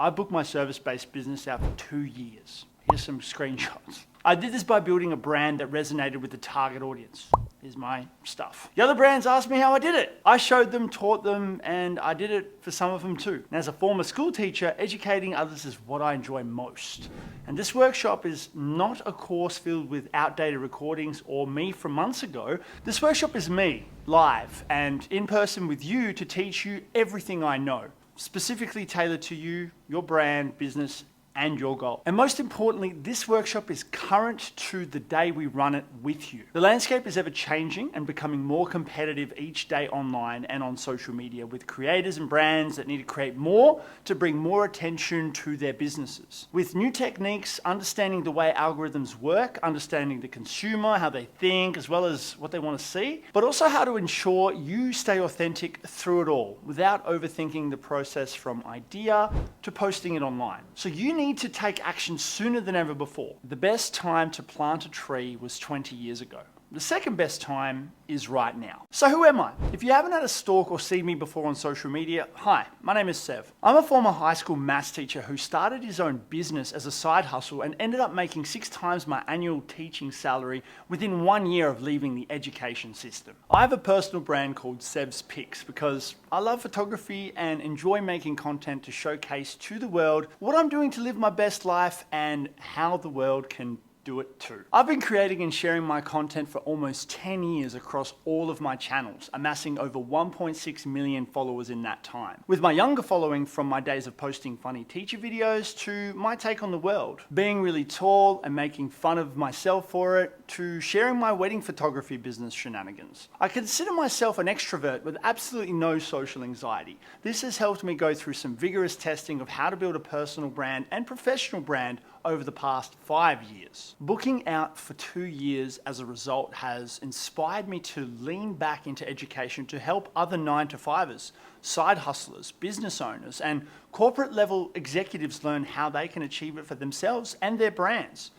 I booked my service-based business out for 2 years. Here's some screenshots. I did this by building a brand that resonated with the target audience. Here's my stuff. The other brands asked me how I did it. I showed them, taught them, and I did it for some of them too. And as a former school teacher, educating others is what I enjoy most. And this workshop is not a course filled with outdated recordings or me from months ago. This workshop is me, live and in person with you to teach you everything I know, specifically tailored to you, your brand, business, and your goal. And most importantly, this workshop is current to the day we run it with you. The landscape is ever changing and becoming more competitive each day online and on social media, with creators and brands that need to create more to bring more attention to their businesses. With new techniques, understanding the way algorithms work, understanding the consumer, how they think, as well as what they want to see, but also how to ensure you stay authentic through it all without overthinking the process from idea to posting it online. So you need to take action sooner than ever before. The best time to plant a tree was 20 years ago. The second best time is right now. So who am I? If you haven't had a stalk or seen me before on social media, hi, my name is Sev. I'm a former high school maths teacher who started his own business as a side hustle and ended up making 6 times my annual teaching salary within 1 year of leaving the education system. I have a personal brand called Sev's Pics because I love photography and enjoy making content to showcase to the world what I'm doing to live my best life and how the world can do it too. I've been creating and sharing my content for almost 10 years across all of my channels, amassing over 1.6 million followers in that time. With my younger following from my days of posting funny teacher videos to my take on the world, being really tall and making fun of myself for it, to sharing my wedding photography business shenanigans. I consider myself an extrovert with absolutely no social anxiety. This has helped me go through some vigorous testing of how to build a personal brand and professional brand over the past 5 years. Booking out for 2 years as a result has inspired me to lean back into education to help other 9-to-5ers, side hustlers, business owners, and corporate level executives learn how they can achieve it for themselves and their brands.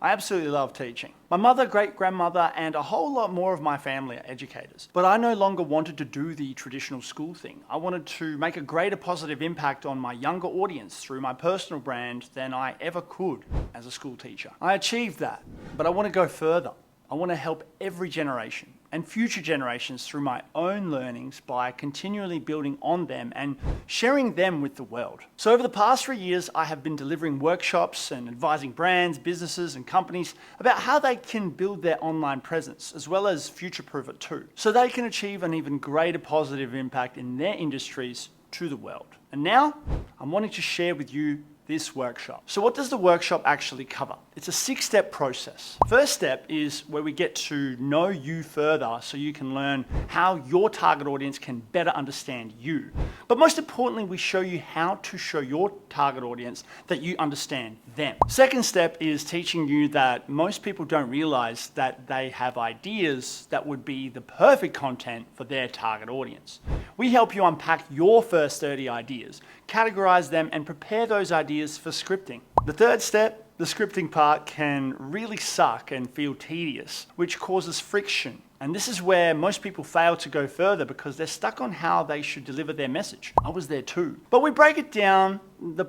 I absolutely love teaching. My mother, great-grandmother, and a whole lot more of my family are educators. But I no longer wanted to do the traditional school thing. I wanted to make a greater positive impact on my younger audience through my personal brand than I ever could as a school teacher. I achieved that, but I want to go further. I want to help every generation and future generations through my own learnings by continually building on them and sharing them with the world. So over the past 3 years, I have been delivering workshops and advising brands, businesses, and companies about how they can build their online presence, as well as future-proof it too, so they can achieve an even greater positive impact in their industries to the world. And now, I'm wanting to share with you this workshop. So what does the workshop actually cover? It's a 6-step process. First step is where we get to know you further so you can learn how your target audience can better understand you. But most importantly, we show you how to show your target audience that you understand them. Second step is teaching you that most people don't realize that they have ideas that would be the perfect content for their target audience. We help you unpack your first 30 ideas, categorize them, and prepare those ideas for scripting. The third step, the scripting part, can really suck and feel tedious, which causes friction. And this is where most people fail to go further because they're stuck on how they should deliver their message. I was there too. But we break it down,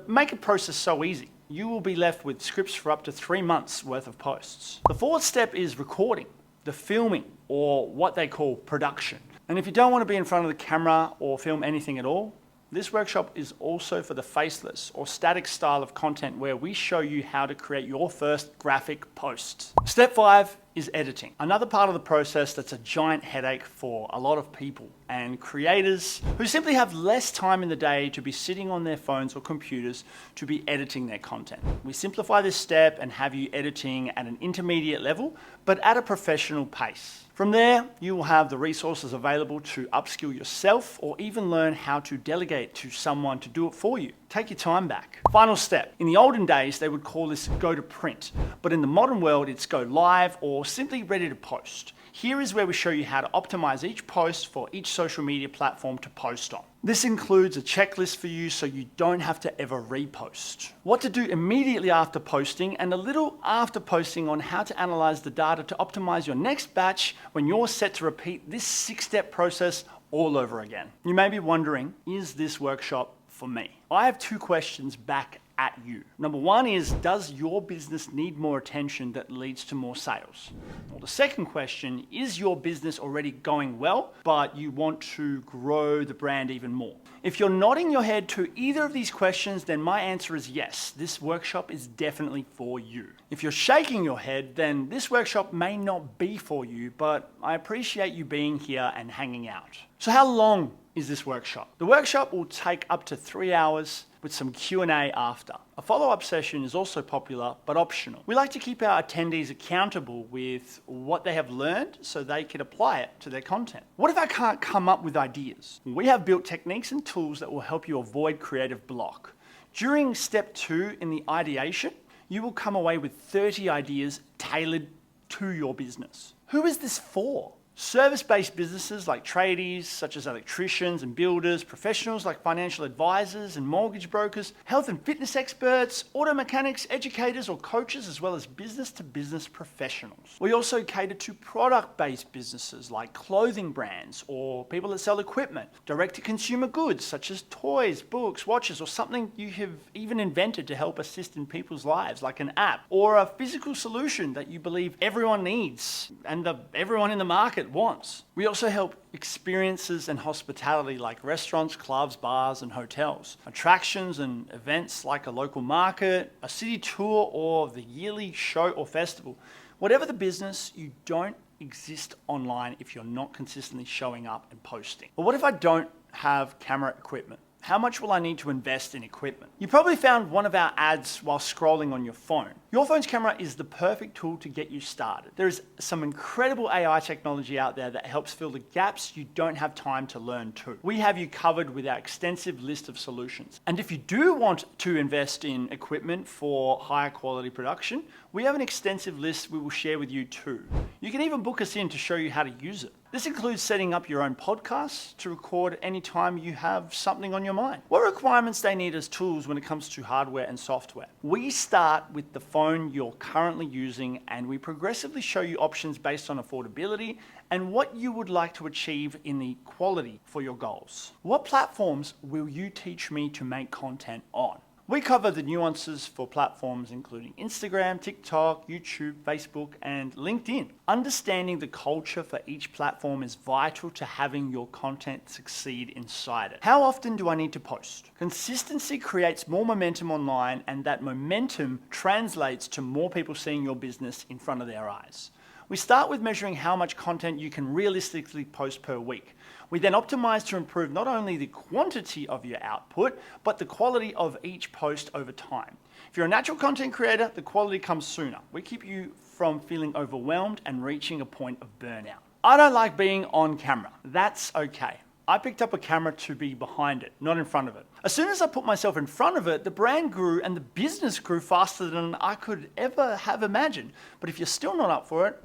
make the process so easy. You will be left with scripts for up to 3 months worth of posts. The fourth step is recording, the filming, or what they call production. And if you don't want to be in front of the camera or film anything at all, this workshop is also for the faceless or static style of content where we show you how to create your first graphic posts. Step 5 is editing. Another part of the process that's a giant headache for a lot of people and creators who simply have less time in the day to be sitting on their phones or computers to be editing their content. We simplify this step and have you editing at an intermediate level, but at a professional pace. From there, you will have the resources available to upskill yourself or even learn how to delegate to someone to do it for you. Take your time back. Final step. In the olden days, they would call this go to print, but in the modern world, it's go live or simply ready to post. Here is where we show you how to optimize each post for each social media platform to post on. This includes a checklist for you so you don't have to ever repost. What to do immediately after posting and a little after posting on how to analyze the data to optimize your next batch when you're set to repeat this 6-step process all over again. You may be wondering, is this workshop for me. I have two questions back at you. Number one is, does your business need more attention that leads to more sales? Well, the second question, is your business already going well, but you want to grow the brand even more? If you're nodding your head to either of these questions, then my answer is yes, this workshop is definitely for you. If you're shaking your head, then this workshop may not be for you, but I appreciate you being here and hanging out. So how long is this workshop? The workshop will take up to 3 hours with some Q&A after. A follow-up session is also popular, but optional. We like to keep our attendees accountable with what they have learned so they can apply it to their content. What if I can't come up with ideas? We have built techniques and tools that will help you avoid creative block. During step 2 in the ideation, you will come away with 30 ideas tailored to your business. Who is this for? Service-based businesses like tradies, such as electricians and builders, professionals like financial advisors and mortgage brokers, health and fitness experts, auto mechanics, educators or coaches, as well as business-to-business professionals. We also cater to product-based businesses like clothing brands or people that sell equipment, direct-to-consumer goods such as toys, books, watches, or something you have even invented to help assist in people's lives, like an app, or a physical solution that you believe everyone needs and everyone in the market wants. We also help experiences and hospitality like restaurants, clubs, bars, and hotels. Attractions and events like a local market, a city tour, or the yearly show or festival. Whatever the business, you don't exist online if you're not consistently showing up and posting. But what if I don't have camera equipment? How much will I need to invest in equipment? You probably found one of our ads while scrolling on your phone. Your phone's camera is the perfect tool to get you started. There is some incredible AI technology out there that helps fill the gaps you don't have time to learn too. We have you covered with our extensive list of solutions. And if you do want to invest in equipment for higher quality production, we have an extensive list we will share with you too. You can even book us in to show you how to use it. This includes setting up your own podcasts to record anytime you have something on your mind. What requirements they need as tools when it comes to hardware and software? We start with the phone you're currently using, and we progressively show you options based on affordability and what you would like to achieve in the quality for your goals. What platforms will you teach me to make content on? We cover the nuances for platforms including Instagram, TikTok, YouTube, Facebook, and LinkedIn. Understanding the culture for each platform is vital to having your content succeed inside it. How often do I need to post? Consistency creates more momentum online, and that momentum translates to more people seeing your business in front of their eyes. We start with measuring how much content you can realistically post per week. We then optimize to improve not only the quantity of your output, but the quality of each post over time. If you're a natural content creator, the quality comes sooner. We keep you from feeling overwhelmed and reaching a point of burnout. I don't like being on camera. That's okay. I picked up a camera to be behind it, not in front of it. As soon as I put myself in front of it, the brand grew and the business grew faster than I could ever have imagined. But if you're still not up for it,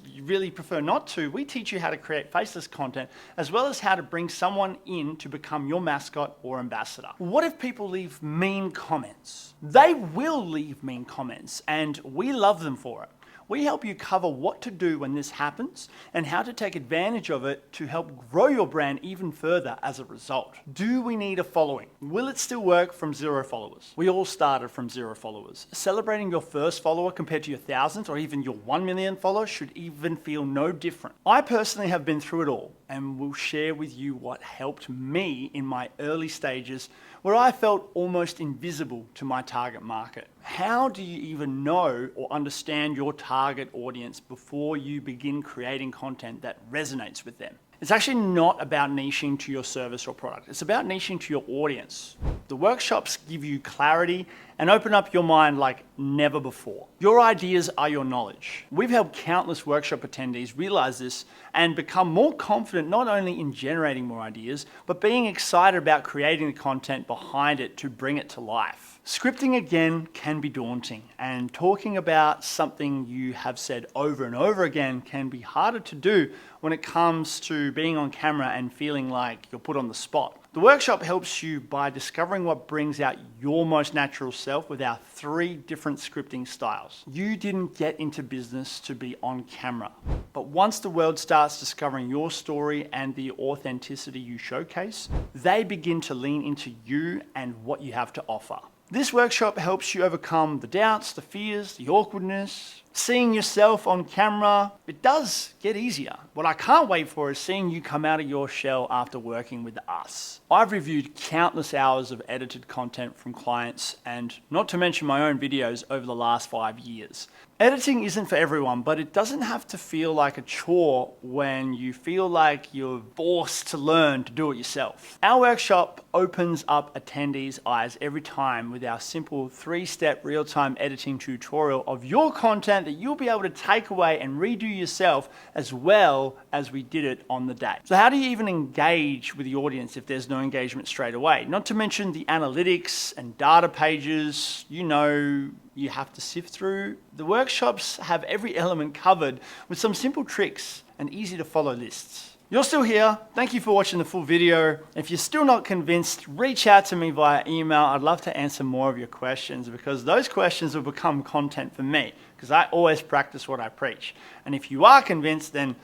you really prefer not to, we teach you how to create faceless content, as well as how to bring someone in to become your mascot or ambassador. What if people leave mean comments? They will leave mean comments, and we love them for it. We help you cover what to do when this happens and how to take advantage of it to help grow your brand even further as a result. Do we need a following? Will it still work from 0 followers? We all started from 0 followers. Celebrating your first follower compared to your thousands or even your 1 million followers should even feel no different. I personally have been through it all and will share with you what helped me in my early stages where I felt almost invisible to my target market. How do you even know or understand your target audience before you begin creating content that resonates with them? It's actually not about niching to your service or product. It's about niching to your audience. The workshops give you clarity and open up your mind like never before. Your ideas are your knowledge. We've helped countless workshop attendees realize this and become more confident not only in generating more ideas, but being excited about creating the content behind it to bring it to life. Scripting again can be daunting, and talking about something you have said over and over again can be harder to do when it comes to being on camera and feeling like you're put on the spot. The workshop helps you by discovering what brings out your most natural self with our 3 different scripting styles. You didn't get into business to be on camera, but once the world starts discovering your story and the authenticity you showcase, they begin to lean into you and what you have to offer. This workshop helps you overcome the doubts, the fears, the awkwardness, seeing yourself on camera. It does get easier. What I can't wait for is seeing you come out of your shell after working with us. I've reviewed countless hours of edited content from clients, and not to mention my own videos over the last 5 years. Editing isn't for everyone, but it doesn't have to feel like a chore when you feel like you're forced to learn to do it yourself. Our workshop opens up attendees' eyes every time with our simple 3-step real-time editing tutorial of your content that you'll be able to take away and redo yourself as well as we did it on the day. So how do you even engage with the audience if there's no engagement straight away? Not to mention the analytics and data pages, you have to sift through. The workshops have every element covered with some simple tricks and easy to follow lists. You're still here. Thank you for watching the full video. If you're still not convinced, reach out to me via email. I'd love to answer more of your questions because those questions will become content for me because I always practice what I preach. And if you are convinced, then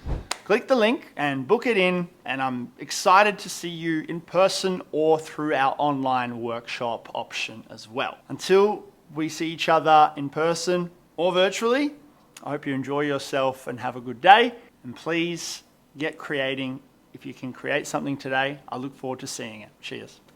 click the link and book it in. And I'm excited to see you in person or through our online workshop option as well. Until we see each other in person or virtually, I hope you enjoy yourself and have a good day. And please get creating. If you can create something today, I look forward to seeing it. Cheers.